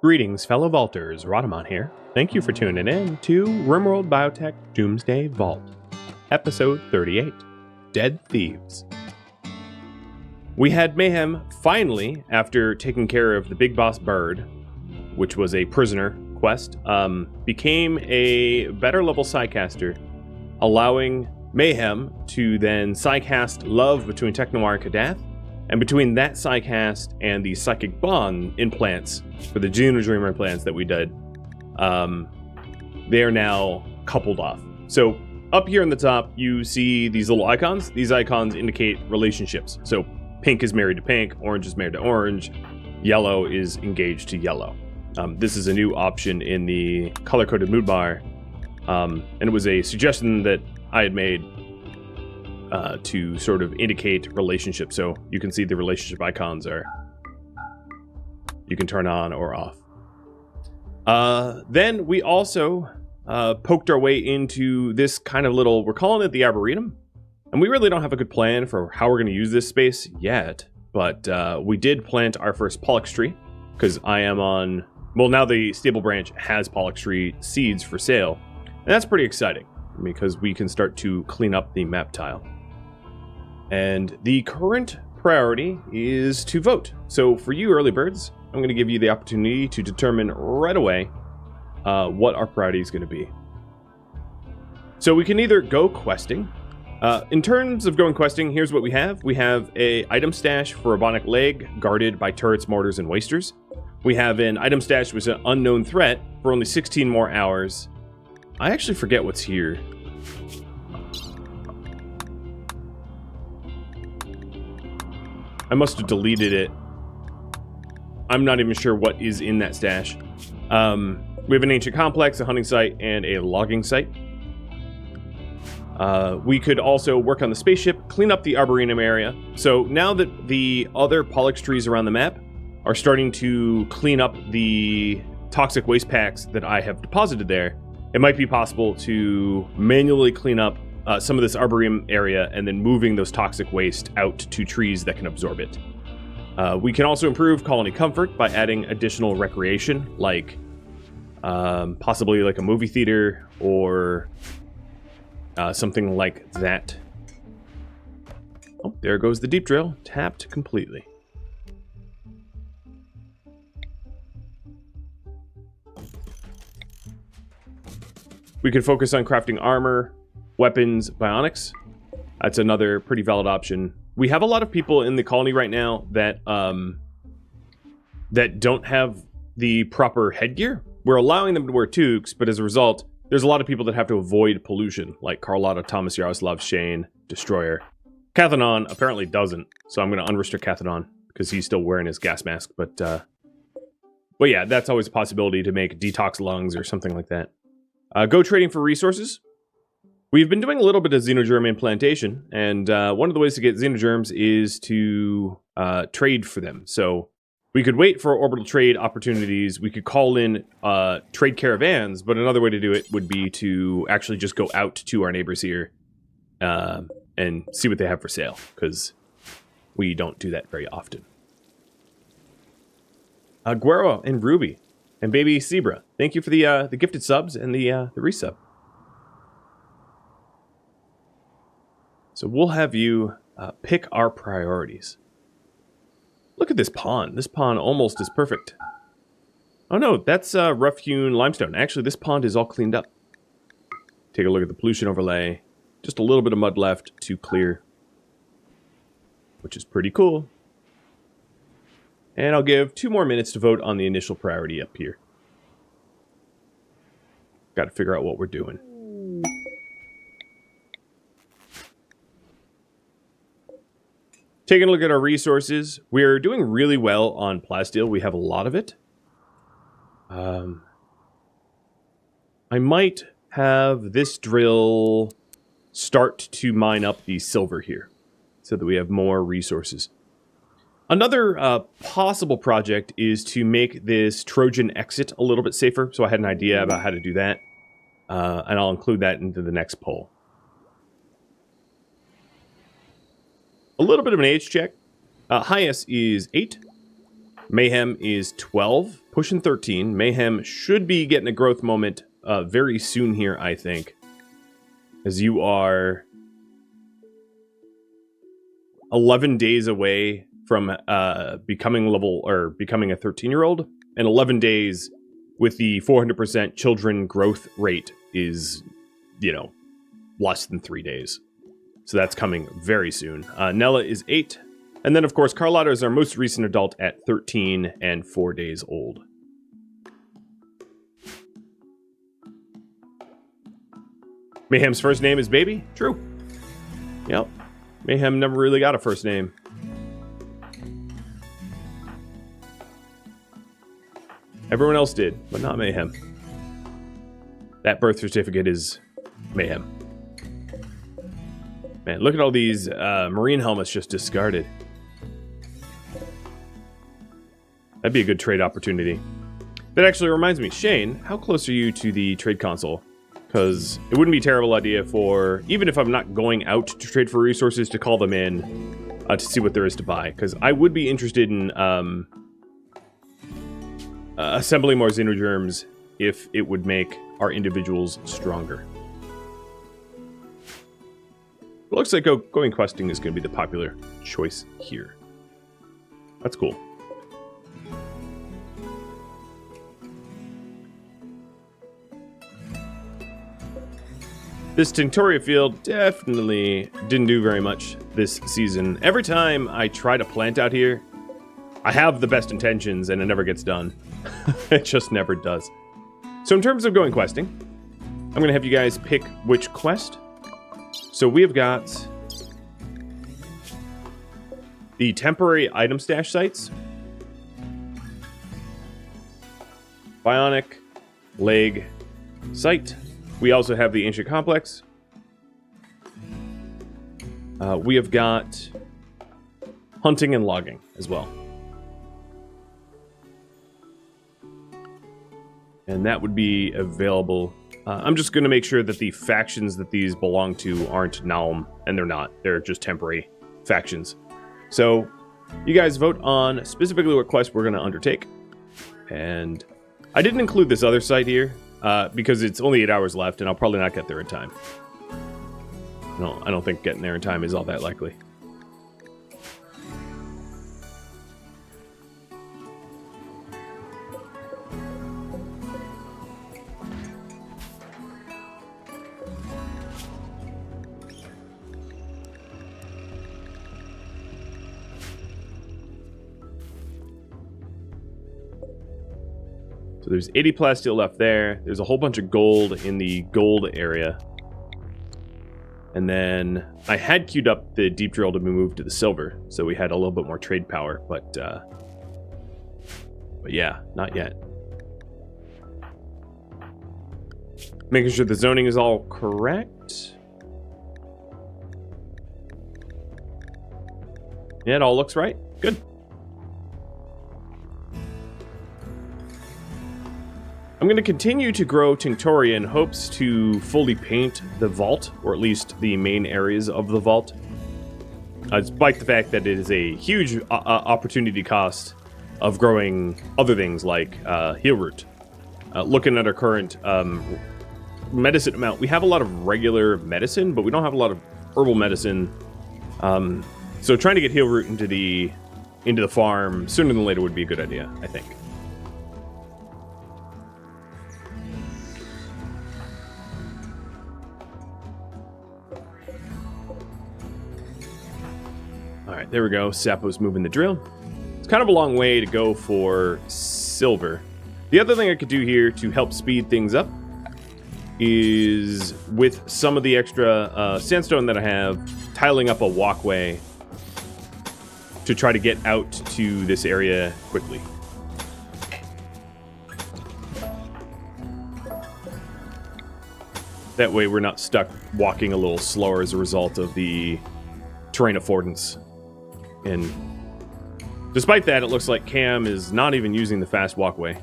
Greetings, fellow vaulters. Rhadamant here. Thank you for tuning in to RimWorld Biotech Doomsday Vault, Episode 38, Dead Thieves. We had Mayhem finally, after taking care of the big boss bird, which was a prisoner quest, became a better level Psycaster, allowing Mayhem to then Psycast love between Technoir and Kadath, and between that Psycast and the Psychic Bond implants for the Xenodreamer implants that we did, they are now coupled off. So up here on the top, you see these little icons. These icons indicate relationships. So pink is married to pink, orange is married to orange, yellow is engaged to yellow. This is a new option in the color-coded mood bar, and it was a suggestion that I had made to sort of indicate relationships. So you can see the relationship icons are, you can turn on or off. Then we also poked our way into this kind of little, we're calling it the Arboretum. And we really don't have a good plan for how we're going to use this space yet. But we did plant our first Pollux tree, because I am on, well, now the stable branch has Pollux tree seeds for sale. And that's pretty exciting, because we can start to clean up the map tile. And the current priority is to vote. So for you early birds, I'm going to give you the opportunity to determine right away what our priority is going to be. So we can either go questing. In terms of going questing, here's what we have. We have a item stash for a bionic leg guarded by turrets, mortars, and wasters. We have an item stash with an unknown threat for only 16 more hours. I actually forget what's here. I must have deleted it. I'm not even sure what is in that stash. We have an ancient complex, a hunting site, and a logging site. We could also work on the spaceship, clean up the Arboretum area. So now that the other Pollux trees around the map are starting to clean up the toxic waste packs that I have deposited there, it might be possible to manually clean up some of this Arboretum area and then moving those toxic waste out to trees that can absorb it. We can also improve colony comfort by adding additional recreation, like possibly like a movie theater or something like that. Oh, there goes the deep drill, tapped completely. We could focus on crafting armor, weapons, bionics. That's another pretty valid option. We have a lot of people in the colony right now that that don't have the proper headgear. We're allowing them to wear toques, but as a result, there's a lot of people that have to avoid pollution, like Carlotta, Thomas, Yaroslav, Shane, Destroyer. Cathanon apparently doesn't, so I'm going to unrestrict Cathanon because he's still wearing his gas mask. But yeah, that's always a possibility to make detox lungs or something like that. Go trading for resources. We've been doing a little bit of xenogerm implantation, and one of the ways to get xenogerms is to trade for them. So we could wait for orbital trade opportunities. We could call in trade caravans, but another way to do it would be to actually just go out to our neighbors here and see what they have for sale, because we don't do that very often. Guero and Ruby and Baby Zebra, thank you for the gifted subs and the resub. So we'll have you pick our priorities. Look at this pond. This pond almost is perfect. Oh no, that's rough-hewn limestone. Actually, this pond is all cleaned up. Take a look at the pollution overlay. Just a little bit of mud left to clear, which is pretty cool. And I'll give 2 more minutes to vote on the initial priority up here. Got to figure out what we're doing. Taking a look at our resources, we're doing really well on plasteel. We have a lot of it. I might have this drill start to mine up the silver here so that we have more resources. Another possible project is to make this Trojan exit a little bit safer. So I had an idea about how to do that. And I'll include that into the next poll. A little bit of an age check. Highest is 8. Mayhem is 12, pushing 13. Mayhem should be getting a growth moment very soon here, I think. As you are 11 days away from becoming a 13-year-old, and 11 days with the 400% children growth rate is, less than 3 days. So that's coming very soon. Nella is 8. And then, of course, Carlotta is our most recent adult at 13 and 4 days old. Mayhem's first name is Baby? True. Yep. Mayhem never really got a first name. Everyone else did, but not Mayhem. That birth certificate is Mayhem. Man, look at all these marine helmets just discarded. That'd be a good trade opportunity. That actually reminds me, Shane, how close are you to the trade console? Because it wouldn't be a terrible idea for, even if I'm not going out to trade for resources, to call them in to see what there is to buy. Because I would be interested in assembling more xenogerms if it would make our individuals stronger. It looks like going questing is going to be the popular choice here. That's cool. This Tinctoria field definitely didn't do very much this season. Every time I try to plant out here, I have the best intentions and it never gets done. It just never does. So in terms of going questing, I'm going to have you guys pick which quest. So we have got the temporary item stash sites, bionic leg site. We also have the ancient complex. We have got hunting and logging as well. And that would be available. I'm just going to make sure that the factions that these belong to aren't Nalm, and they're not. They're just temporary factions. So you guys vote on specifically what quest we're going to undertake. And I didn't include this other site here because it's only 8 hours left, and I'll probably not get there in time. I don't think getting there in time is all that likely. So there's 80 plasteel left there. There's a whole bunch of gold in the gold area. And then I had queued up the deep drill to be moved to the silver, so we had a little bit more trade power, but yeah, not yet. Making sure the zoning is all correct. Yeah, it all looks right. Good. I'm going to continue to grow Tinctoria in hopes to fully paint the vault, or at least the main areas of the vault. Despite the fact that it is a huge opportunity cost of growing other things like heal root. Looking at our current medicine amount, we have a lot of regular medicine, but we don't have a lot of herbal medicine. So trying to get heal root into the farm sooner than later would be a good idea, I think. Alright, there we go. Sapo's moving the drill. It's kind of a long way to go for silver. The other thing I could do here to help speed things up is, with some of the extra sandstone that I have, tiling up a walkway to try to get out to this area quickly. That way we're not stuck walking a little slower as a result of the terrain affordance. And despite that, it looks like Cam is not even using the fast walkway.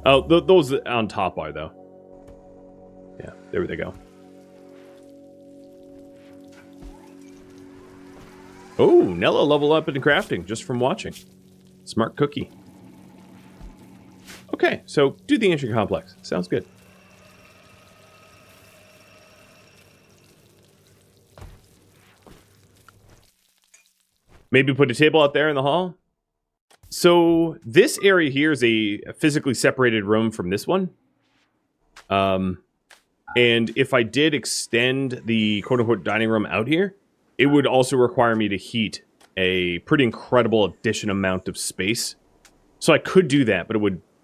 Oh, those on top are, though. Yeah, there they go. Oh, Nella leveled up in crafting just from watching. Smart cookie. Okay, so do the ancient complex. Sounds good. Maybe put a table out there in the hall. So this area here is a physically separated room from this one. And if I did extend the quote-unquote dining room out here, it would also require me to heat a pretty incredible addition amount of space. So I could do that, but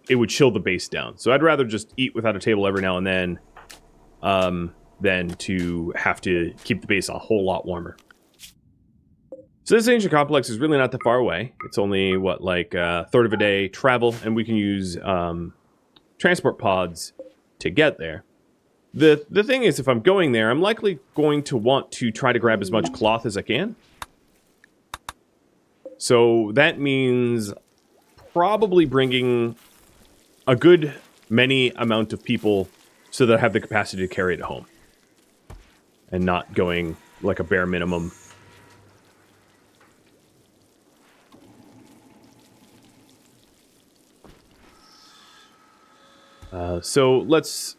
it would chill the base down. So I'd rather just eat without a table every now and then than to have to keep the base a whole lot warmer. So this ancient complex is really not that far away. It's only, what, like a third of a day travel, and we can use transport pods to get there. The thing is, if I'm going there, I'm likely going to want to try to grab as much cloth as I can. So that means probably bringing a good many amount of people so that I have the capacity to carry it home. And not going like a bare minimum. So let's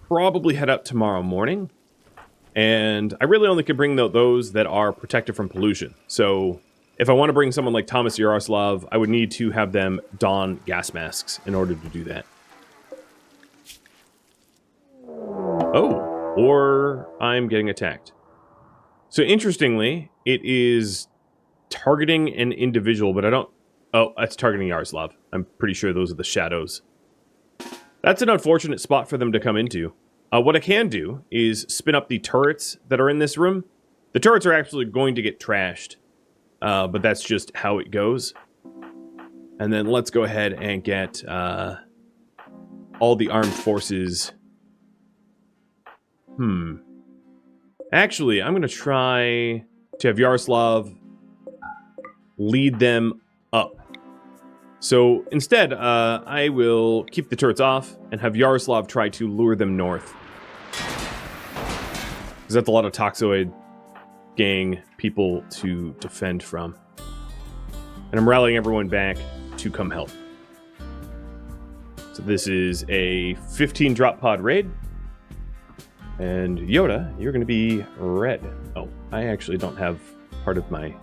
probably head out tomorrow morning. And I really only can bring those that are protected from pollution. So if I want to bring someone like Thomas Yaroslav, I would need to have them don gas masks in order to do that. Oh, or I'm getting attacked. So interestingly, it is targeting an individual, but I don't... Oh, that's targeting Yaroslav. I'm pretty sure those are the shadows. That's an unfortunate spot for them to come into. What I can do is spin up the turrets that are in this room. The turrets are actually going to get trashed, but that's just how it goes. And then let's go ahead and get all the armed forces. Actually, I'm going to try to have Yaroslav lead them up. So instead, I will keep the turrets off and have Yaroslav try to lure them north. Because that's a lot of Toxoid gang people to defend from. And I'm rallying everyone back to come help. So this is a 15 drop pod raid. And Yoda, you're going to be red. Oh, I actually don't have part of my...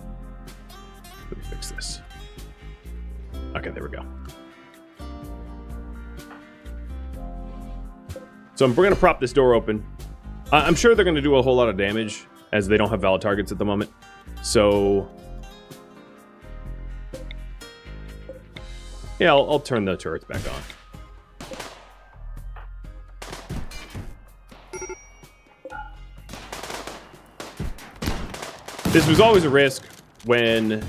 Let me fix this. Okay, there we go. So we're going to prop this door open. I'm sure they're going to do a whole lot of damage, as they don't have valid targets at the moment. So... yeah, I'll turn the turrets back on. This was always a risk when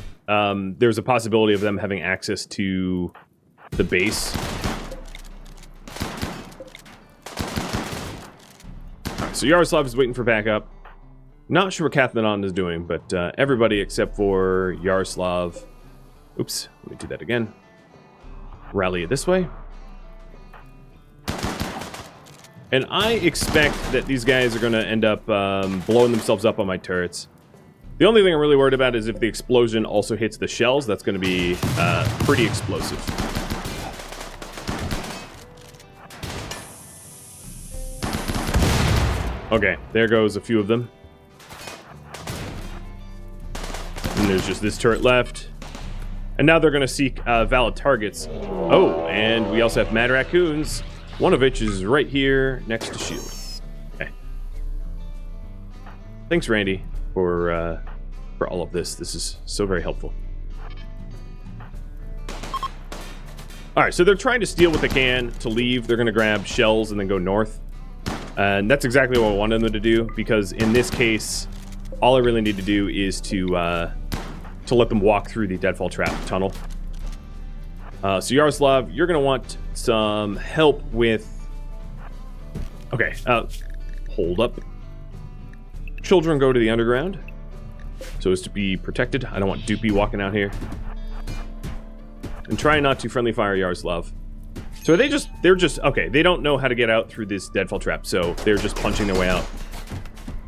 there's a possibility of them having access to the base. Right, so Yaroslav is waiting for backup. Not sure what Kathleen is doing, but everybody except for Yaroslav... Oops, let me do that again. Rally it this way. And I expect that these guys are going to end up blowing themselves up on my turrets. The only thing I'm really worried about is if the explosion also hits the shells, that's going to be pretty explosive. Okay, there goes a few of them. And there's just this turret left. And now they're going to seek valid targets. Oh, and we also have mad raccoons, one of which is right here next to Shield. Okay. Thanks, Randy, for all of this. This is so very helpful. Alright, so they're trying to steal what they can to leave. They're going to grab shells and then go north. And that's exactly what I wanted them to do, because in this case, all I really need to do is to let them walk through the deadfall trap tunnel. So Yaroslav, you're going to want some help with... Okay, hold up. Children go to the underground, so as to be protected. I don't want Doopy walking out here. And try not to friendly fire Yaroslav. So they're just, okay, they don't know how to get out through this deadfall trap, so they're just punching their way out,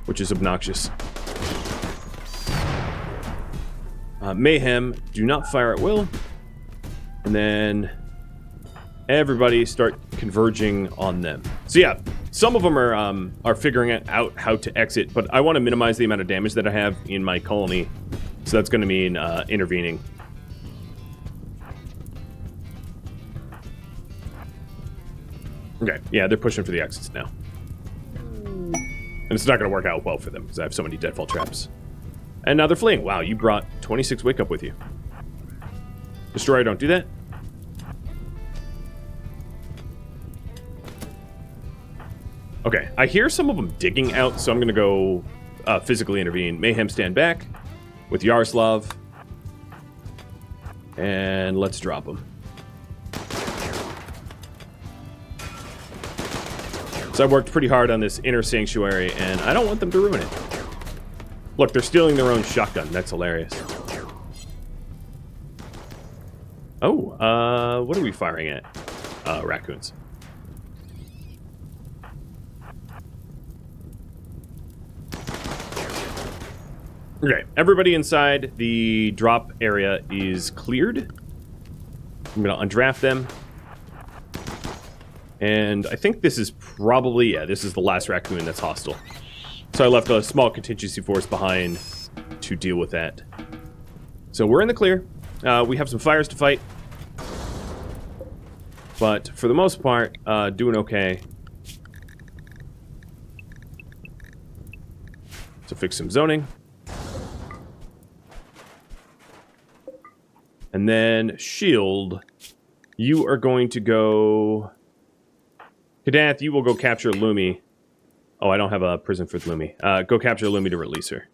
which is obnoxious. Mayhem, do not fire at will. And then everybody start converging on them. So yeah, some of them are figuring out how to exit, but I want to minimize the amount of damage that I have in my colony. So that's going to mean intervening. Okay, yeah, they're pushing for the exits now. And it's not going to work out well for them because I have so many deadfall traps. And now they're fleeing. Wow, you brought 26 wake up with you. Destroyer, don't do that. Okay, I hear some of them digging out, so I'm going to go physically intervene. Mayhem, stand back with Yaroslav. And let's drop them. So I worked pretty hard on this inner sanctuary, and I don't want them to ruin it. Look, they're stealing their own shotgun. That's hilarious. Oh, what are we firing at? Raccoons. Okay, everybody inside the drop area is cleared. I'm going to undraft them. And I think this is probably, yeah, this is the last raccoon that's hostile. So I left a small contingency force behind to deal with that. So we're in the clear. We have some fires to fight. But for the most part, doing okay. So fix some zoning. And then shield, you are going to go... Kadath, you will go capture Lumi. Oh, I don't have a prison for Lumi. Go capture Lumi to release her.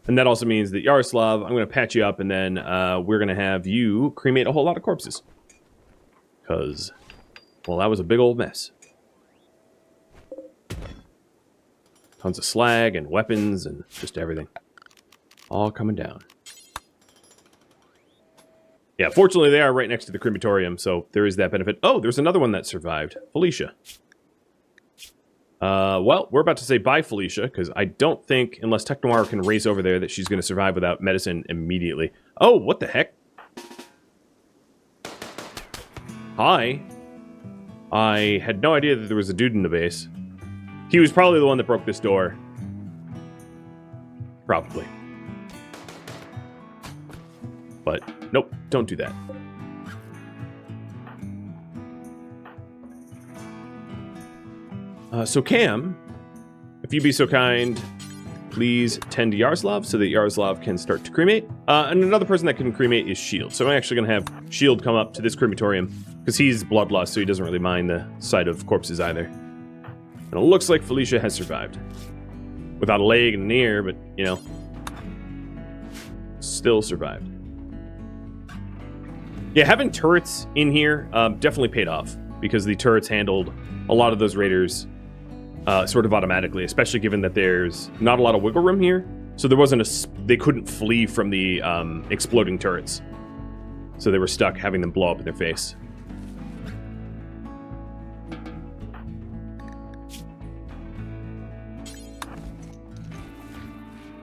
And that also means that Yaroslav, I'm going to patch you up, and then we're going to have you cremate a whole lot of corpses. Because, well, that was a big old mess. Tons of slag and weapons and just everything. All coming down. Yeah, fortunately they are right next to the crematorium, so there is that benefit. Oh, there's another one that survived. Felicia. Well, we're about to say bye, Felicia, because I don't think, unless Tech Noir can race over there, that she's going to survive without medicine immediately. Oh, what the heck? Hi. I had no idea that there was a dude in the base. He was probably the one that broke this door. Probably. But, nope, don't do that. So Cam, if you'd be so kind, please tend to Yaroslav so that Yaroslav can start to cremate. And another person that can cremate is Shield. So I'm actually going to have Shield come up to this crematorium because he's bloodlust, so he doesn't really mind the sight of corpses either. And it looks like Felicia has survived. Without a leg and an ear, but, you know, still survived. Yeah, having turrets in here definitely paid off because the turrets handled a lot of those raiders sort of automatically, especially given that there's not a lot of wiggle room here. So there wasn't they couldn't flee from the exploding turrets. So they were stuck having them blow up in their face.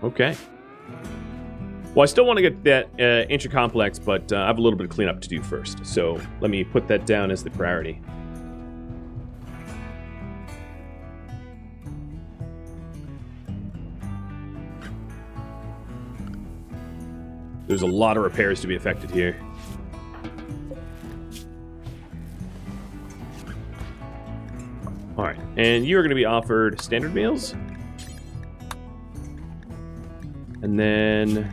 Okay. Well, I still want to get that ancient complex, but I have a little bit of cleanup to do first. So let me put that down as the priority. There's a lot of repairs to be affected here. All right, and you are going to be offered standard meals. And then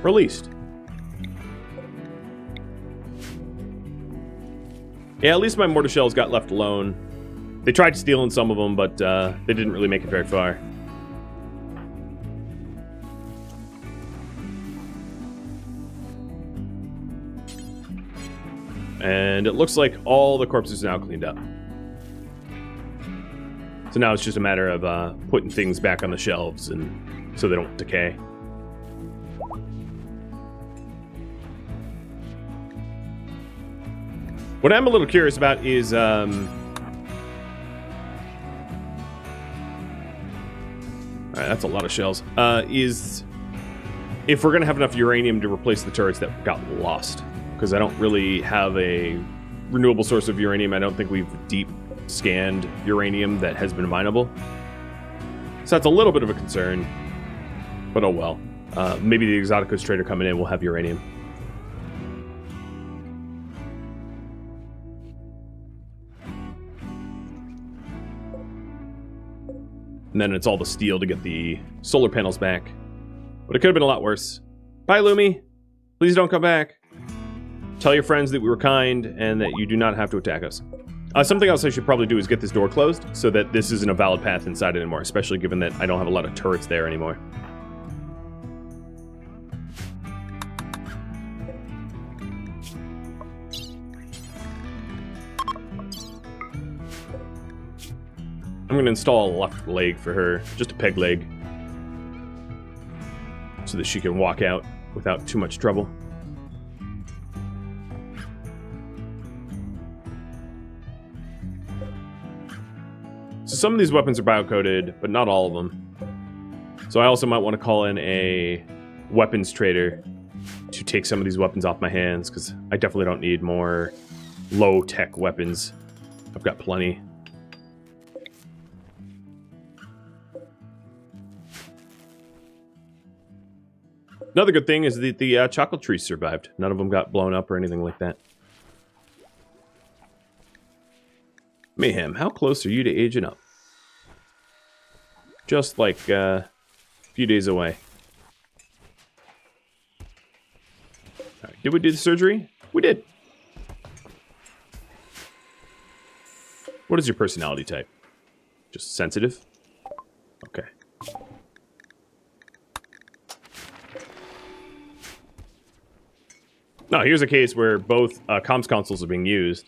released. Yeah, at least my mortar shells got left alone. They tried stealing some of them, but they didn't really make it very far. And it looks like all the corpses are now cleaned up. So now it's just a matter of putting things back on the shelves and so they don't decay. What I'm a little curious about is alright, that's a lot of shells. Is if we're going to have enough uranium to replace the turrets that got lost. Because I don't really have a renewable source of uranium. I don't think we've deep scanned uranium that has been mineable. So that's a little bit of a concern. But oh well. Maybe the Exoticos trader coming in will have uranium. And then it's all the steel to get the solar panels back. But it could have been a lot worse. Bye, Lumi. Please don't come back. Tell your friends that we were kind and that you do not have to attack us. Something else I should probably do is get this door closed so that this isn't a valid path inside anymore, especially given that I don't have a lot of turrets there anymore. I'm going to install a left leg for her, just a peg leg, so that she can walk out without too much trouble. So some of these weapons are biocoded, but not all of them. So I also might want to call in a weapons trader to take some of these weapons off my hands, because I definitely don't need more low-tech weapons. I've got plenty. Another good thing is that the chocolate trees survived. None of them got blown up or anything like that. Mayhem, how close are you to aging up? Just like a few days away. Right, did we do the surgery? We did. What is your personality type? Just sensitive? Okay. No, here's a case where both comms consoles are being used.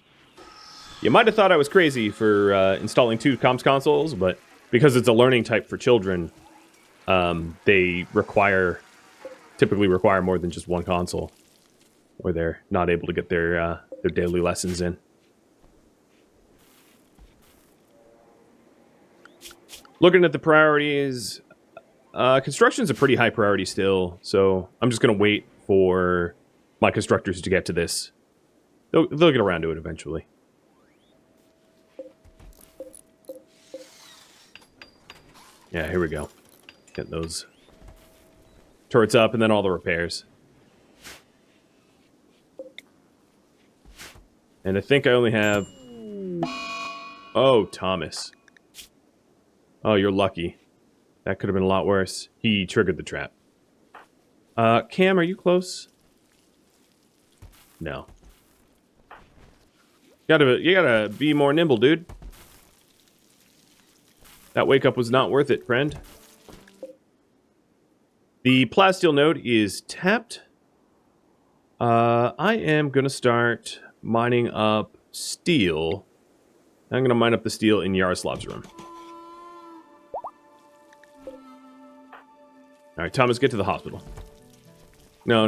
You might have thought I was crazy for installing 2 comms consoles, but because it's a learning type for children, they typically require more than just one console, or they're not able to get their daily lessons in. Looking at the priorities, construction's a pretty high priority still, so I'm just going to wait for my constructors to get to this. They'll get around to it eventually. Yeah, here we go. Get those turrets up and then all the repairs. And I think I only have... Oh, Thomas. Oh, you're lucky. That could have been a lot worse. He triggered the trap. Cam, are you close? No. You gotta be more nimble, dude. That wake up was not worth it, friend. The plasteel node is tapped. I am gonna start mining up steel. I'm gonna mine up the steel in Yaroslav's room. Alright, Thomas, get to the hospital. No.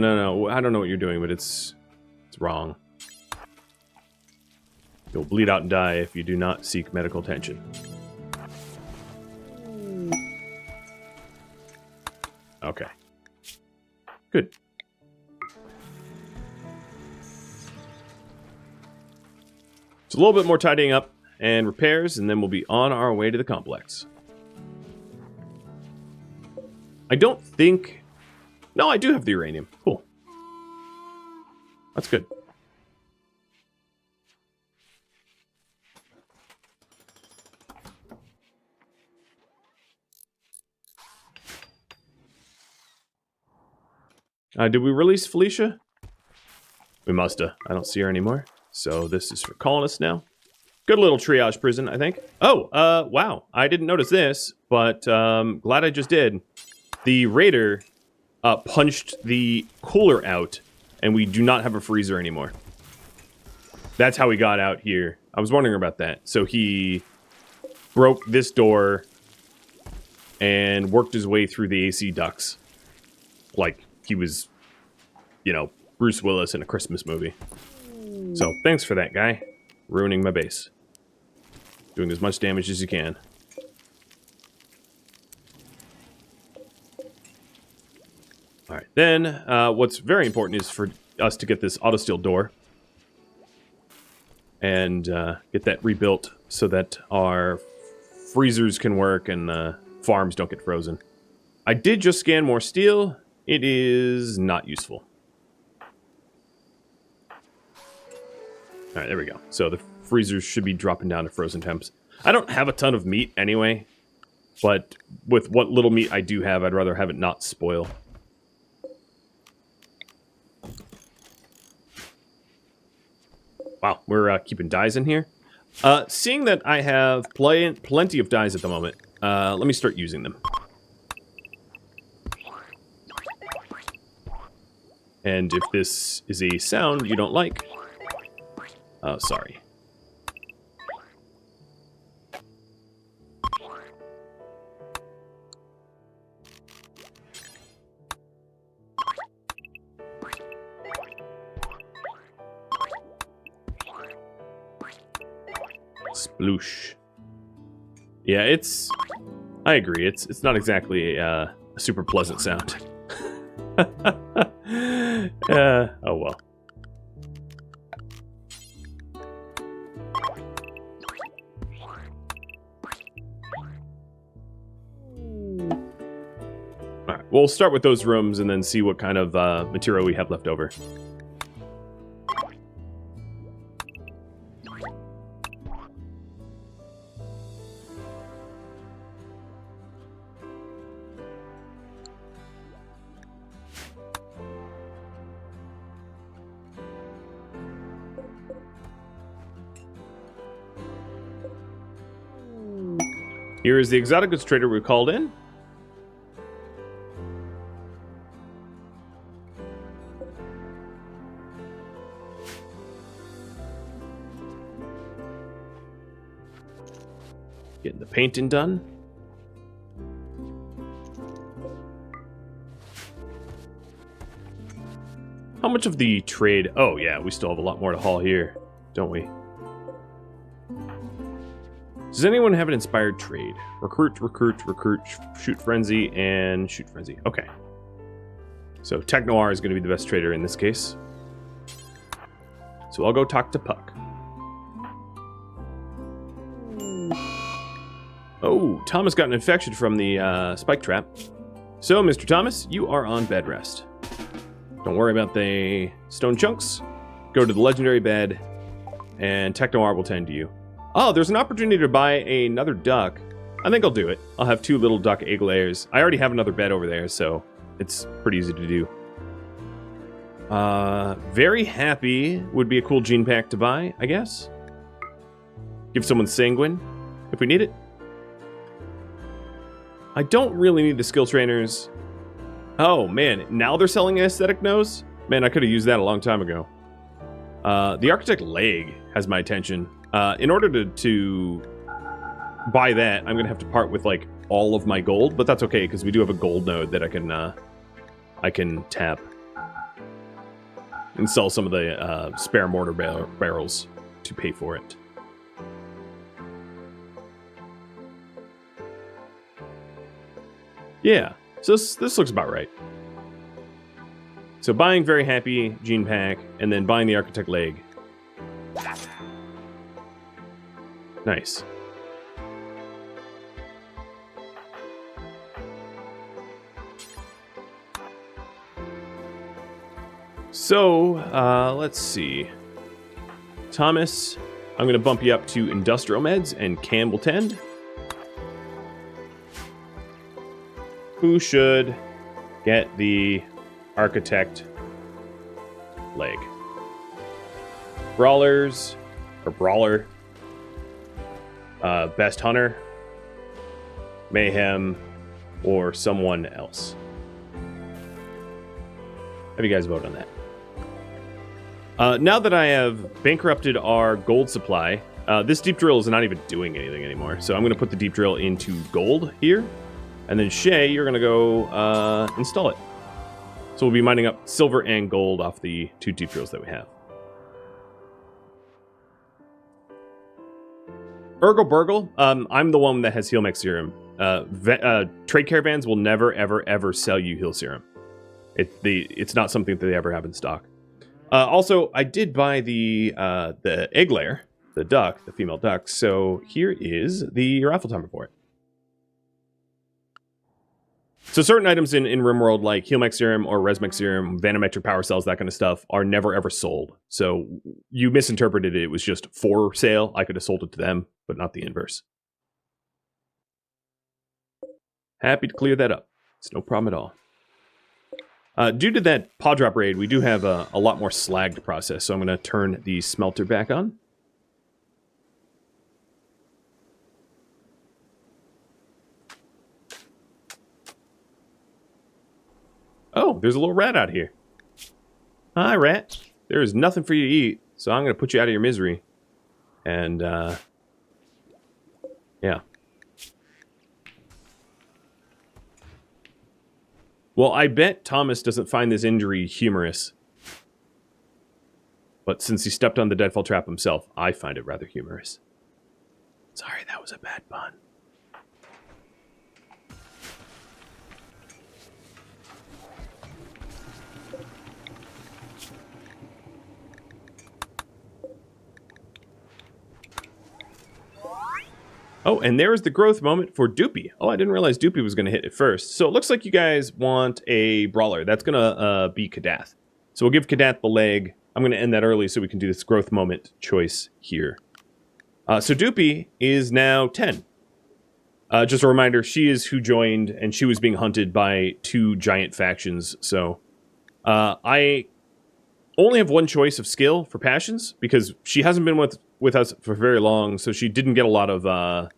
I don't know what you're doing, but it's wrong. You'll bleed out and die if you do not seek medical attention. Okay. Good. So a little bit more tidying up and repairs, and then we'll be on our way to the complex. I don't think... No, I do have the uranium. Cool. That's good. Did we release Felicia? We musta. I don't see her anymore. So this is for colonists now. Good little triage prison, I think. Oh, wow. I didn't notice this, but glad I just did. The raider punched the cooler out, and we do not have a freezer anymore. That's how he got out here. I was wondering about that. So he broke this door and worked his way through the AC ducts. Like he was, you know, Bruce Willis in a Christmas movie. So thanks for that, guy. Ruining my base. Doing as much damage as you can. Alright, Then, what's very important is for us to get this auto steel door and get that rebuilt so that our freezers can work and farms don't get frozen. I did just scan more steel. It is not useful. All right, there we go. So the freezers should be dropping down to frozen temps. I don't have a ton of meat anyway, but with what little meat I do have, I'd rather have it not spoil. Wow, we're keeping dyes in here. Seeing that I have plenty of dyes at the moment, let me start using them. And if this is a sound you don't like... Oh, sorry. Sploosh. Yeah, it's... I agree, it's not exactly a super pleasant sound. Oh well. Alright, we'll start with those rooms and then see what kind of material we have left over. Here is the exotic goods trader we called in. Getting the painting done. How much of the trade? Oh yeah, we still have a lot more to haul here, don't we? Does anyone have an inspired trade? Recruit, recruit, recruit, shoot frenzy, and shoot frenzy. Okay. So Tech Noir is going to be the best trader in this case. So I'll go talk to Puck. Oh, Thomas got an infection from the spike trap. So, Mr. Thomas, you are on bed rest. Don't worry about the stone chunks. Go to the legendary bed, and Tech Noir will tend to you. Oh, there's an opportunity to buy another duck. I think I'll do it. I'll have 2 little duck egg layers. I already have another bed over there, so it's pretty easy to do. Very happy would be a cool gene pack to buy, I guess. Give someone sanguine, if we need it. I don't really need the skill trainers. Oh, man, now they're selling an aesthetic nose? Man, I could have used that a long time ago. The architect leg has my attention. In order to buy that, I'm going to have to part with, like, all of my gold, but that's okay, because we do have a gold node that I can tap and sell some of the spare mortar barrels to pay for it. Yeah, so this looks about right. So buying Very Happy Gene Pack, and then buying the Architect Leg. Nice. So, let's see. Thomas, I'm going to bump you up to Industrial Meds and Campbell Tend. Who should get the Architect Leg? Brawlers, or Brawler. Best Hunter, Mayhem, or someone else. Have you guys vote on that? Now that I have bankrupted our gold supply, this deep drill is not even doing anything anymore. So I'm going to put the deep drill into gold here. And then Shay, you're going to go install it. So we'll be mining up silver and gold off the 2 deep drills that we have. Ergo Burgle, I'm the one that has Heal Mech Serum. Trade caravans will never, ever, ever sell you Heal Serum. It's not something that they ever have in stock. Also, I did buy the egg layer, the duck, the female duck. So here is the raffle timer for it. So certain items in RimWorld, like Healmech Serum or Resmech Serum, Vanometric Power Cells, that kind of stuff, are never ever sold. So you misinterpreted it. It was just for sale. I could have sold it to them, but not the inverse. Happy to clear that up. It's no problem at all. Due to that pod drop raid, we do have a lot more slag to process, so I'm going to turn the smelter back on. Oh, there's a little rat out here. Hi, rat. There is nothing for you to eat, so I'm going to put you out of your misery. And, yeah. Well, I bet Thomas doesn't find this injury humorous. But since he stepped on the deadfall trap himself, I find it rather humorous. Sorry, that was a bad pun. Oh, and there is the growth moment for Doopy. Oh, I didn't realize Doopy was going to hit it first. So it looks like you guys want a brawler. That's going to be Kadath. So we'll give Kadath the leg. I'm going to end that early so we can do this growth moment choice here. So Doopy is now 10. Just a reminder, she is who joined, and she was being hunted by 2 giant factions. So I only have one choice of skill for passions, because she hasn't been with us for very long, so she didn't get a lot of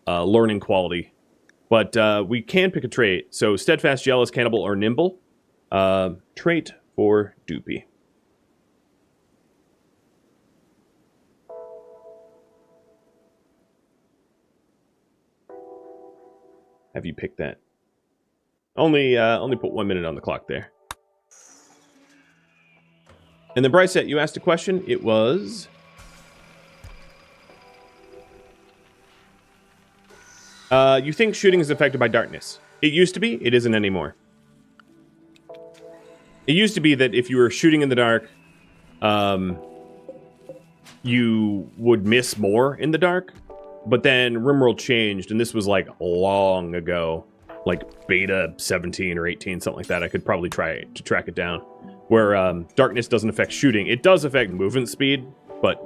learning quality. But we can pick a trait. So steadfast, jealous, cannibal, or nimble. Trait for Doopy. Have you picked that? Only put 1 minute on the clock there. And then Brycette, you asked a question. It was... you think shooting is affected by darkness. It used to be. It isn't anymore. It used to be that if you were shooting in the dark, you would miss more in the dark. But then RimWorld changed, and this was like long ago. Like beta 17 or 18, something like that. I could probably try to track it down. Where darkness doesn't affect shooting. It does affect movement speed, but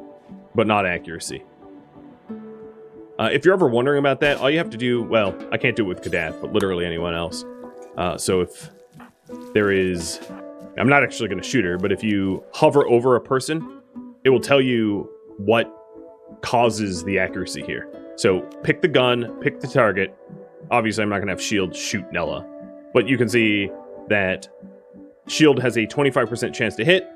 not accuracy. If you're ever wondering about that, all you have to do... Well, I can't do it with Kadath, but literally anyone else. So if there is... I'm not actually going to shoot her, but if you hover over a person, it will tell you what causes the accuracy here. So pick the gun, pick the target. Obviously, I'm not going to have Shield shoot Nella. But you can see that Shield has a 25% chance to hit,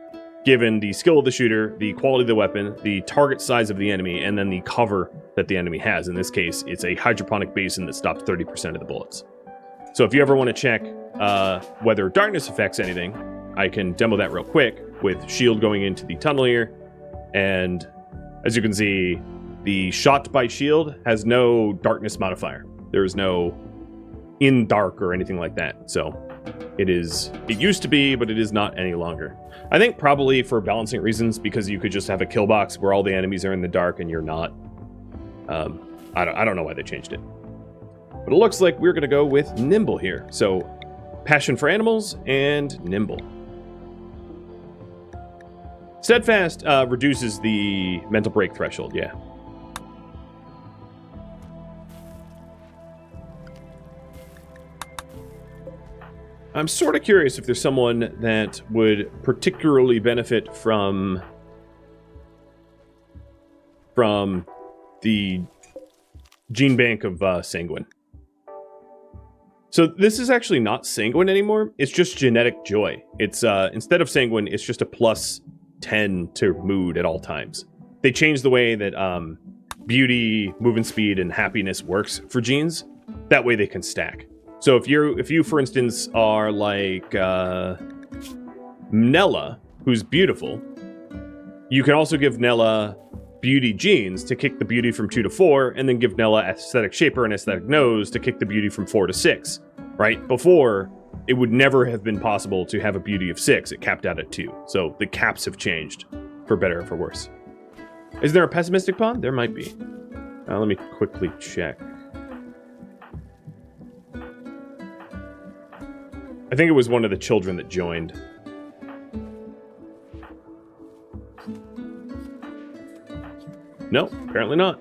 given the skill of the shooter, the quality of the weapon, the target size of the enemy, and then the cover that the enemy has. In this case, it's a hydroponic basin that stops 30% of the bullets. So if you ever want to check whether darkness affects anything, I can demo that real quick with Shield going into the tunnel here. And as you can see, the shot by Shield has no darkness modifier. There is no in dark or anything like that. So it used to be, but it is not any longer. I think probably for balancing reasons, because you could just have a kill box where all the enemies are in the dark and you're not. I don't know why they changed it. But it looks like we're going to go with Nimble here. So passion for animals and Nimble. Steadfast reduces the mental break threshold, yeah. I'm sort of curious if there's someone that would particularly benefit from the gene bank of Sanguine. So this is actually not Sanguine anymore. It's just genetic joy. It's instead of Sanguine, it's just a plus 10 to mood at all times. They changed the way that beauty, movement speed, and happiness works for genes. That way they can stack. So if you, for instance, are like Nella, who's beautiful, you can also give Nella beauty genes to kick the beauty from 2 to 4, and then give Nella aesthetic shaper and aesthetic nose to kick the beauty from 4 to 6. right? Before, it would never have been possible to have a beauty of 6. It capped out at 2. So the caps have changed, for better or for worse. Is there a pessimistic pond? There might be. Let me quickly check. I think it was one of the children that joined. No, apparently not.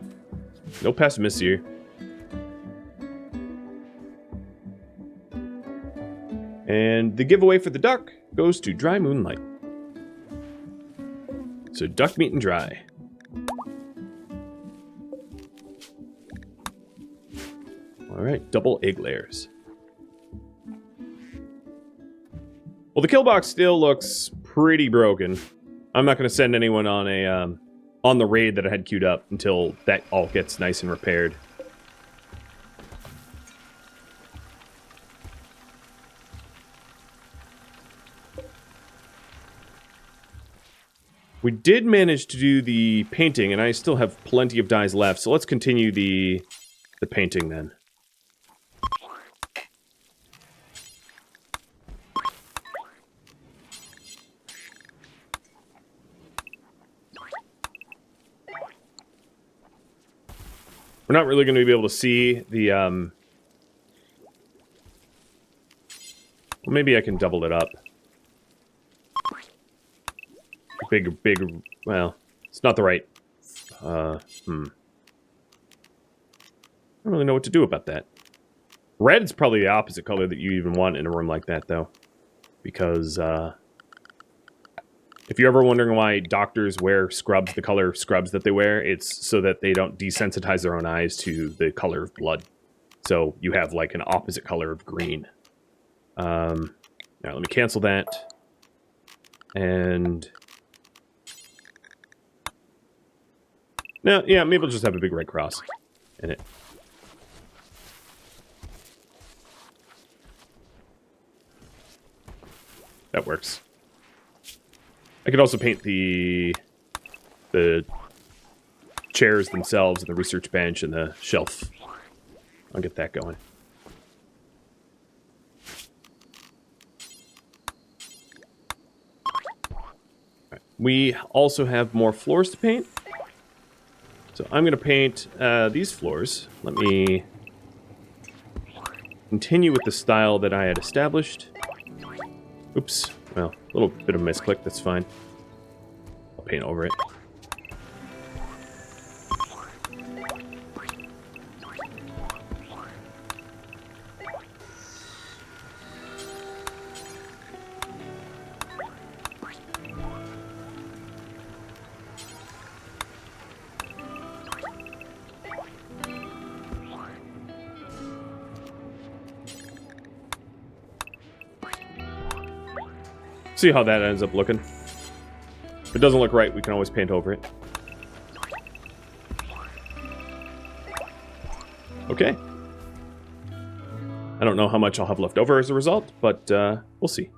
No pessimists here. And the giveaway for the duck goes to Dry Moonlight. So duck meat and dry. Alright, double egg layers. Well, the kill box still looks pretty broken. I'm not going to send anyone on a on the raid that I had queued up until that all gets nice and repaired. We did manage to do the painting, and I still have plenty of dyes left, so let's continue the painting then. We're not really going to be able to see the, well, maybe I can double it up. Big, well, it's not the right, I don't really know what to do about that. Red's probably the opposite color that you even want in a room like that, though. Because, if you're ever wondering why doctors wear scrubs, the color scrubs that they wear, it's so that they don't desensitize their own eyes to the color of blood. So you have, like, an opposite color of green. Now, let me cancel that. And... no, yeah, maybe we'll just have a big red cross in it. That works. I could also paint the chairs themselves, and the research bench, and the shelf. I'll get that going. Right. We also have more floors to paint. So I'm going to paint these floors. Let me continue with the style that I had established. Oops. Well, a little bit of misclick, that's fine. I'll paint over it. See how that ends up looking. If it doesn't look right, we can always paint over it. Okay. I don't know how much I'll have left over as a result, but we'll see.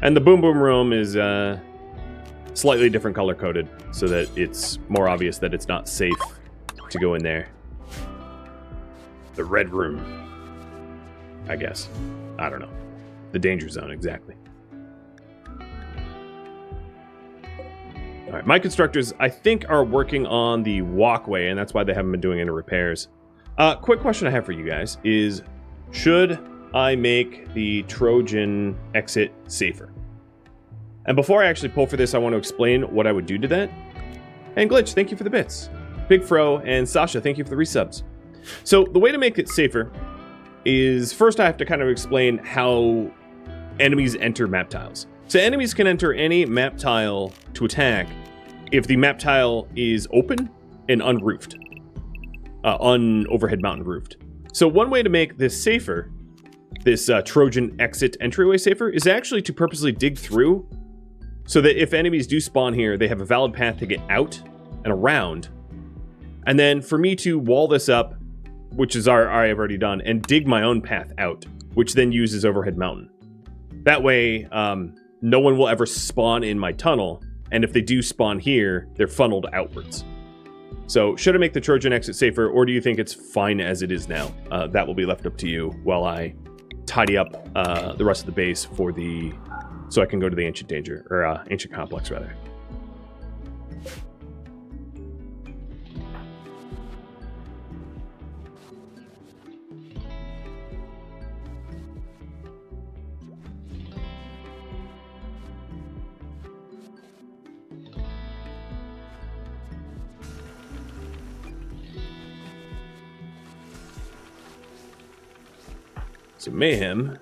And the Boom Boom Room is slightly different color coded, so that it's more obvious that it's not safe to go in there. The Red Room, I guess. I don't know. The danger zone, exactly. All right, my constructors, I think, are working on the walkway, and that's why they haven't been doing any repairs. Quick question I have for you guys is, should I make the Trojan exit safer? And before I actually pull for this, I want to explain what I would do to that. And Glitch, thank you for the bits. Big Fro and Sasha, thank you for the resubs. So the way to make it safer is, first I have to kind of explain how enemies enter map tiles. So enemies can enter any map tile to attack if the map tile is open and unroofed. Overhead mountain roofed. So one way to make this safer, this Trojan exit entryway safer, is actually to purposely dig through so that if enemies do spawn here, they have a valid path to get out and around. And then for me to wall this up, which is I have already done, and dig my own path out, which then uses overhead mountain. That way, no one will ever spawn in my tunnel, and if they do spawn here, they're funneled outwards. So, should I make the Trojan exit safer, or do you think it's fine as it is now? That will be left up to you while I tidy up the rest of the base for so I can go to the ancient danger, or ancient complex rather. So Mayhem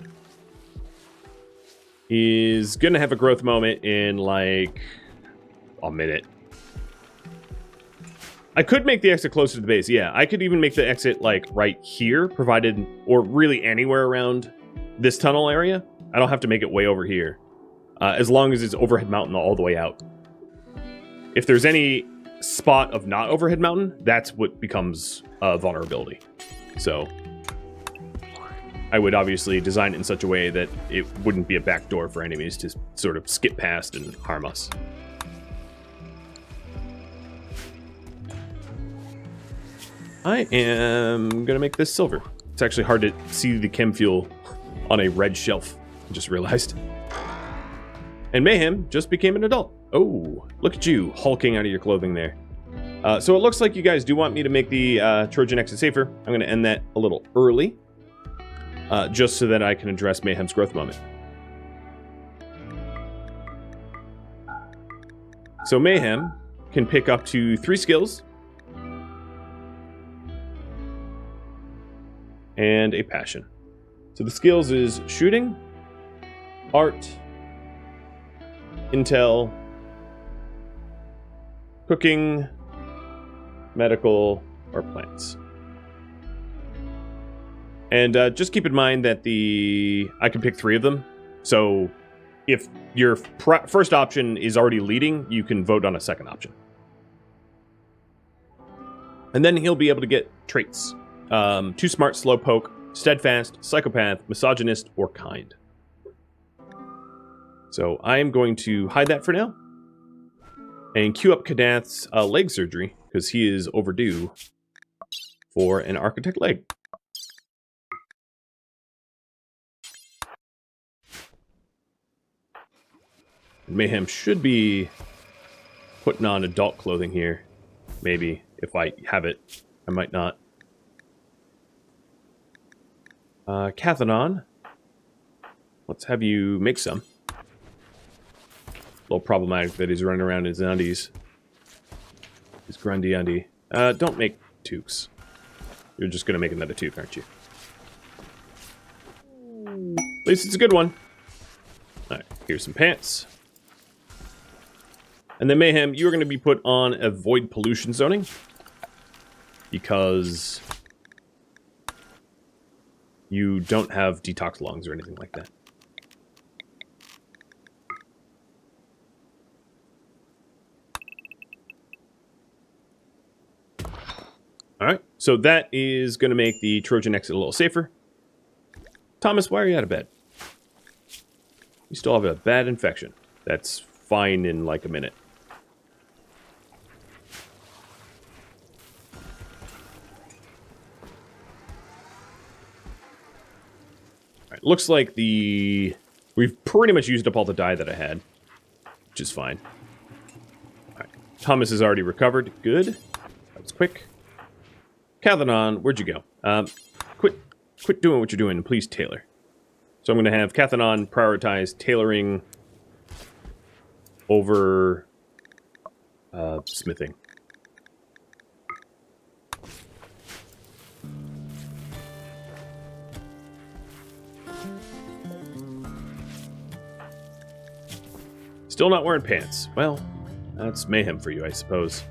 is going to have a growth moment in like a minute. I could make the exit closer to the base. Yeah, I could even make the exit like right here, provided, or really anywhere around this tunnel area. I don't have to make it way over here, as long as it's overhead mountain all the way out. If there's any spot of not overhead mountain, that's what becomes a vulnerability. So I would obviously design it in such a way that it wouldn't be a backdoor for enemies to sort of skip past and harm us. I am going to make this silver. It's actually hard to see the chem fuel on a red shelf, I just realized. And Mayhem just became an adult. Oh, look at you hulking out of your clothing there. So it looks like you guys do want me to make the Trojan exit safer. I'm going to end that a little early. Just so that I can address Mayhem's growth moment. So Mayhem can pick up to 3 skills. And a passion. So the skills is shooting, art, intel, cooking, medical, or plants. And just keep in mind that I can pick 3 of them. So if your first option is already leading, you can vote on a second option. And then he'll be able to get traits. Too smart, slowpoke, steadfast, psychopath, misogynist, or kind. So I am going to hide that for now. And queue up Kadath's leg surgery, because he is overdue for an architect leg. Mayhem should be putting on adult clothing here. Maybe, if I have it. I might not. Cathanon. Let's have you make some. A little problematic that he's running around in his undies. His grundy undie. Don't make toques. You're just gonna make another toque, aren't you? At least it's a good one. Alright, here's some pants. And then Mayhem, you're going to be put on avoid pollution zoning. Because you don't have detox lungs or anything like that. Alright, so that is going to make the Trojan exit a little safer. Thomas, why are you out of bed? You still have a bad infection. That's fine in like a minute. Alright, looks like we've pretty much used up all the dye that I had, which is fine. Alright, Thomas is already recovered. Good. That was quick. Cathanon, where'd you go? Quit doing what you're doing, and please tailor. So I'm going to have Cathanon prioritize tailoring over smithing. Still not wearing pants. Well, that's Mayhem for you, I suppose.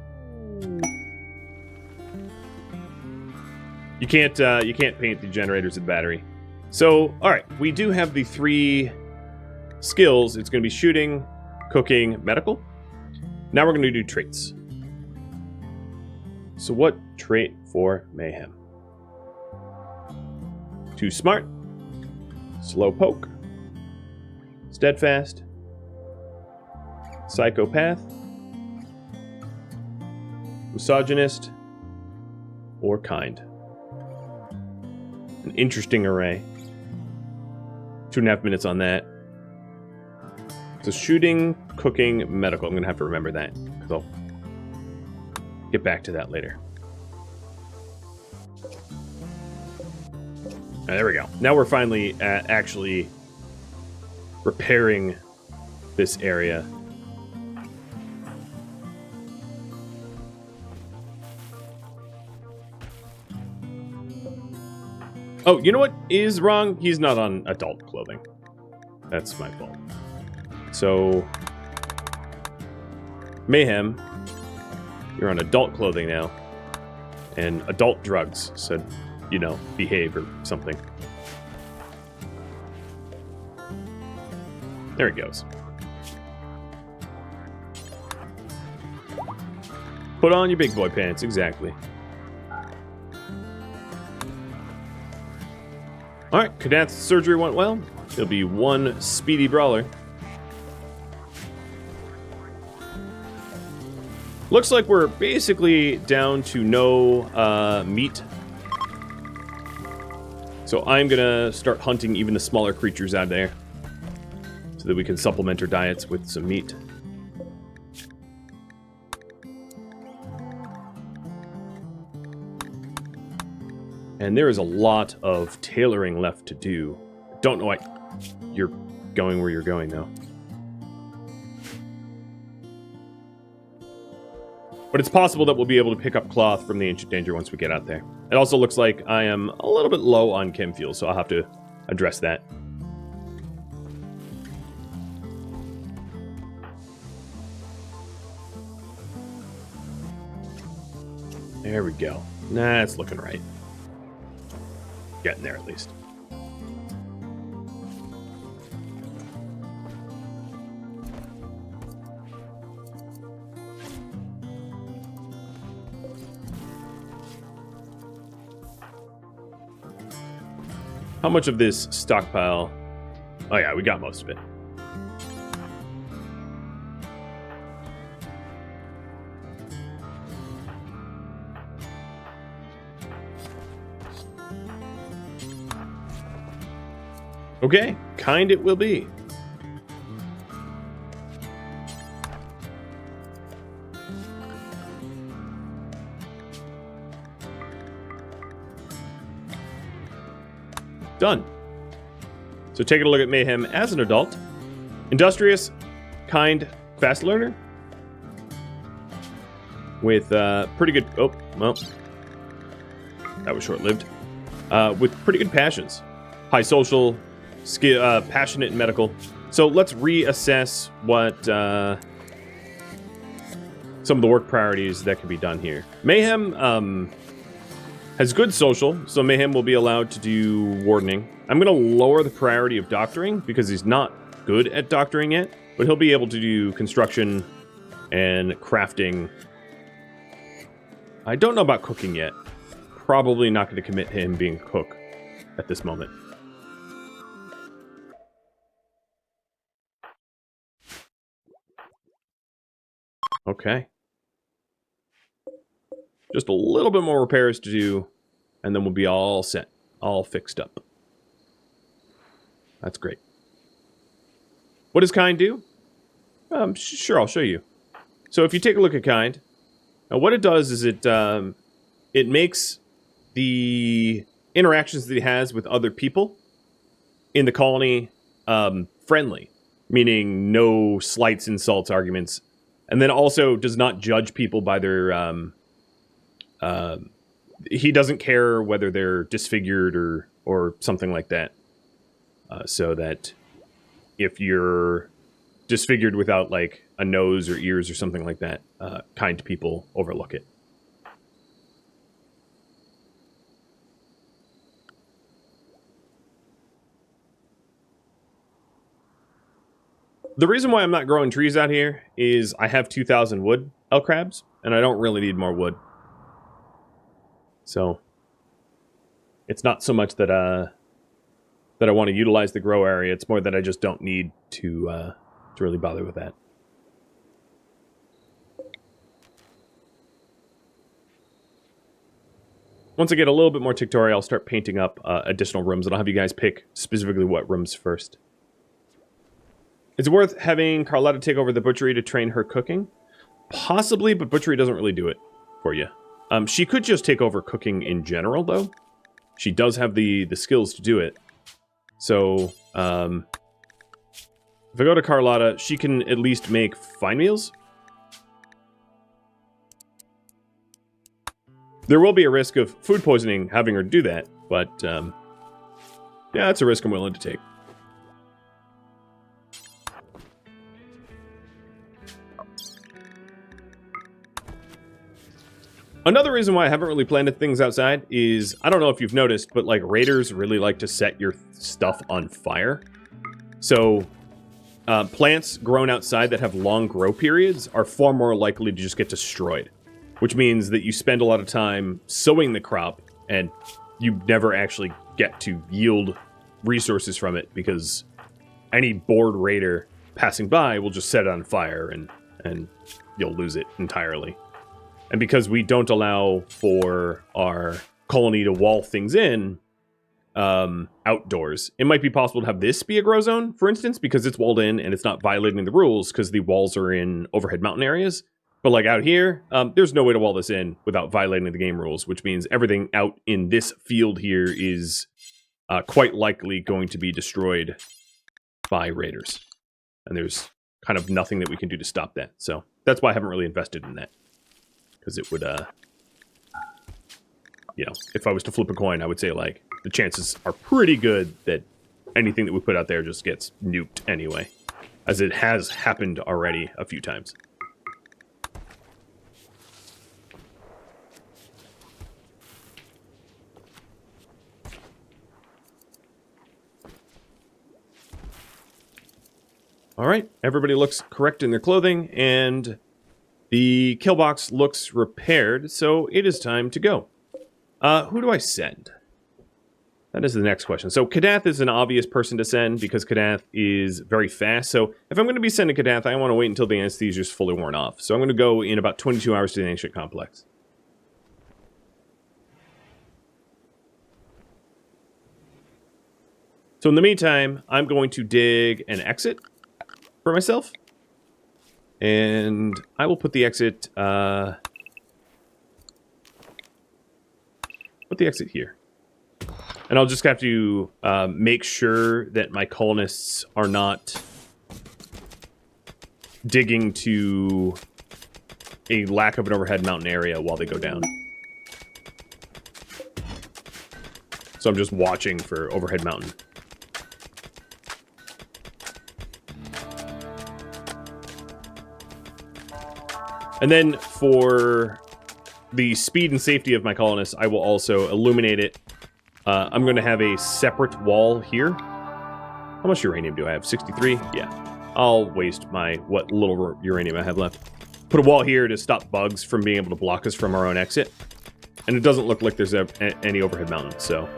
You can't paint the generators and battery. So, all right, we do have the 3 skills. It's going to be shooting, cooking, medical. Now we're going to do traits. So what trait for Mayhem? Too smart, slowpoke, steadfast, psychopath, misogynist, or kind. An interesting array. 2.5 minutes on that. So shooting, cooking, medical. I'm going to have to remember that, because I'll get back to that later. There we go. Now we're finally actually repairing this area. Oh, you know what is wrong? He's not on adult clothing. That's my fault. So, Mayhem, you're on adult clothing now. And adult drugs, so, you know, behave or something. There it goes. Put on your big boy pants, exactly. Alright, Kadath's surgery went well. He'll be one speedy brawler. Looks like we're basically down to no meat. So I'm gonna start hunting even the smaller creatures out there, so that we can supplement our diets with some meat. And there is a lot of tailoring left to do. Don't know why you're going where you're going, though. But it's possible that we'll be able to pick up cloth from the Ancient Danger once we get out there. It also looks like I am a little bit low on chem fuel, so I'll have to address that. There we go. Nah, it's looking right. Getting there, at least. How much of this stockpile? Oh yeah, we got most of it. Okay, kind it will be. Done. So taking a look at Mayhem as an adult. Industrious, kind, fast learner. With pretty good... Oh, well. That was short-lived. With pretty good passions. High social, skill, passionate and medical. So let's reassess what some of the work priorities that can be done here. Mayhem has good social, so Mayhem will be allowed to do wardening. I'm going to lower the priority of doctoring because he's not good at doctoring yet, but he'll be able to do construction and crafting. I don't know about cooking yet. Probably not going to commit to him being a cook at this moment. Okay. Just a little bit more repairs to do, and then we'll be all set, all fixed up. That's great. What does Kind do? Sure, I'll show you. So if you take a look at Kind, what it does is it makes the interactions that he has with other people in the colony friendly, meaning no slights, insults, arguments, and then also does not judge people by their... he doesn't care whether they're disfigured or something like that. So that if you're disfigured without like a nose or ears or something like that, kind people overlook it. The reason why I'm not growing trees out here is I have 2,000 wood elk crabs, and I don't really need more wood. So it's not so much that that I want to utilize the grow area. It's more that I just don't need to really bother with that. once I get a little bit more territory, I'll start painting up additional rooms, and I'll have you guys pick specifically what rooms first. Is it worth having Carlotta take over the butchery to train her cooking? Possibly, but butchery doesn't really do it for you. She could just take over cooking in general, though. She does have the skills to do it. So, if I go to Carlotta, she can at least make fine meals. There will be a risk of food poisoning having her do that, but yeah, that's a risk I'm willing to take. Another reason why I haven't really planted things outside is, I don't know if you've noticed, but like raiders really like to set your stuff on fire. So plants grown outside that have long grow periods are far more likely to just get destroyed, which means that you spend a lot of time sowing the crop and you never actually get to yield resources from it because any bored raider passing by will just set it on fire and you'll lose it entirely. And because we don't allow for our colony to wall things in outdoors, it might be possible to have this be a grow zone, for instance, because it's walled in and it's not violating the rules because the walls are in overhead mountain areas. But like out here, there's no way to wall this in without violating the game rules, which means everything out in this field here is quite likely going to be destroyed by raiders. And there's kind of nothing that we can do to stop that. So that's why I haven't really invested in that. Because it would, you know, if I was to flip a coin, I would say, like, the chances are pretty good that anything that we put out there just gets nuked anyway. As it has happened already a few times. Alright, everybody looks correct in their clothing, and the kill box looks repaired, so it is time to go. Who do I send? That is the next question. So Kadath is an obvious person to send because Kadath is very fast. So if I'm going to be sending Kadath, I want to wait until the anesthesia is fully worn off. So I'm going to go in about 22 hours to the ancient complex. So in the meantime, I'm going to dig an exit for myself. And I will put the exit, put the exit here. And I'll just have to make sure that my colonists are not digging to a lack of an overhead mountain area while they go down. So I'm just watching for overhead mountain. And then for the speed and safety of my colonists, I will also illuminate it. I'm going to have a separate wall here. How much uranium do I have? 63? Yeah. I'll waste my what little uranium I have left. Put a wall here to stop bugs from being able to block us from our own exit. And it doesn't look like there's any overhead mountain, so...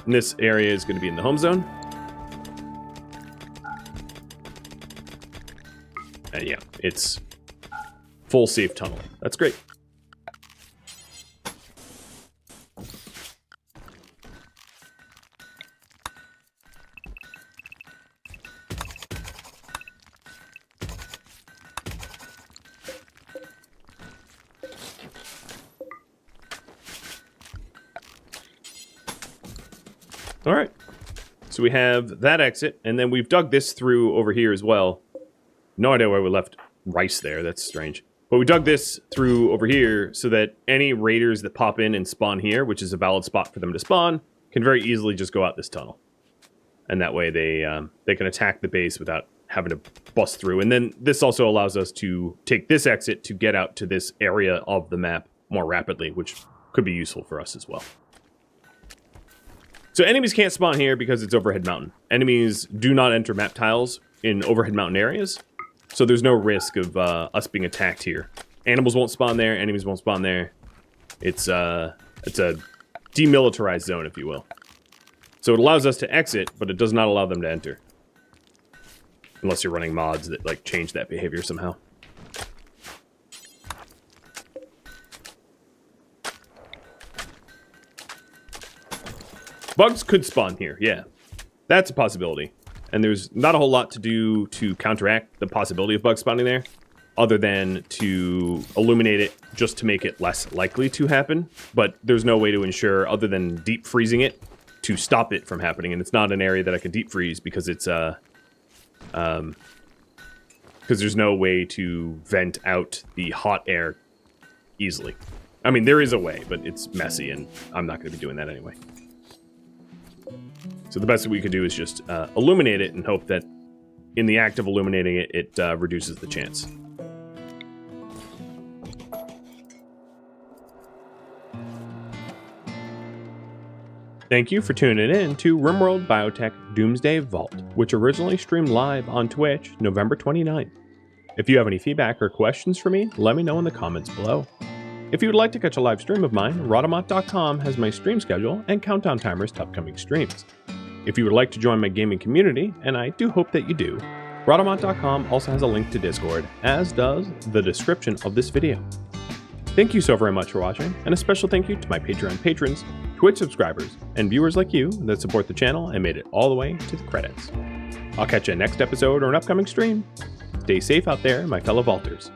And this area is going to be in the home zone. And yeah, it's full safe tunnel. That's great. All right. So we have that exit, and then we've dug this through over here as well. No idea why we left rice there. That's strange. But we dug this through over here so that any raiders that pop in and spawn here, which is a valid spot for them to spawn, can very easily just go out this tunnel. And that way they can attack the base without having to bust through. And then this also allows us to take this exit to get out to this area of the map more rapidly, which could be useful for us as well. So enemies can't spawn here because it's overhead mountain. Enemies do not enter map tiles in overhead mountain areas. So there's no risk of us being attacked here. Animals won't spawn there. Enemies won't spawn there. It's a demilitarized zone, if you will. So it allows us to exit, but it does not allow them to enter. Unless you're running mods that like change that behavior somehow. Bugs could spawn here, yeah. That's a possibility. And there's not a whole lot to do to counteract the possibility of bugs spawning there, other than to illuminate it just to make it less likely to happen. But there's no way to ensure, other than deep freezing it, to stop it from happening. And it's not an area that I can deep freeze because it's because there's no way to vent out the hot air easily. I mean, there is a way, but it's messy, and I'm not going to be doing that anyway. So the best that we could do is just illuminate it and hope that in the act of illuminating it, it reduces the chance. Thank you for tuning in to RimWorld Biotech Doomsday Vault, which originally streamed live on Twitch November 29th. If you have any feedback or questions for me, let me know in the comments below. If you would like to catch a live stream of mine, Rhadamant.com has my stream schedule and countdown timers to upcoming streams. If you would like to join my gaming community, and I do hope that you do, Rhadamant.com also has a link to Discord, as does the description of this video. Thank you so very much for watching, and a special thank you to my Patreon patrons, Twitch subscribers, and viewers like you that support the channel and made it all the way to the credits. I'll catch you next episode or an upcoming stream. Stay safe out there, my fellow vaulters.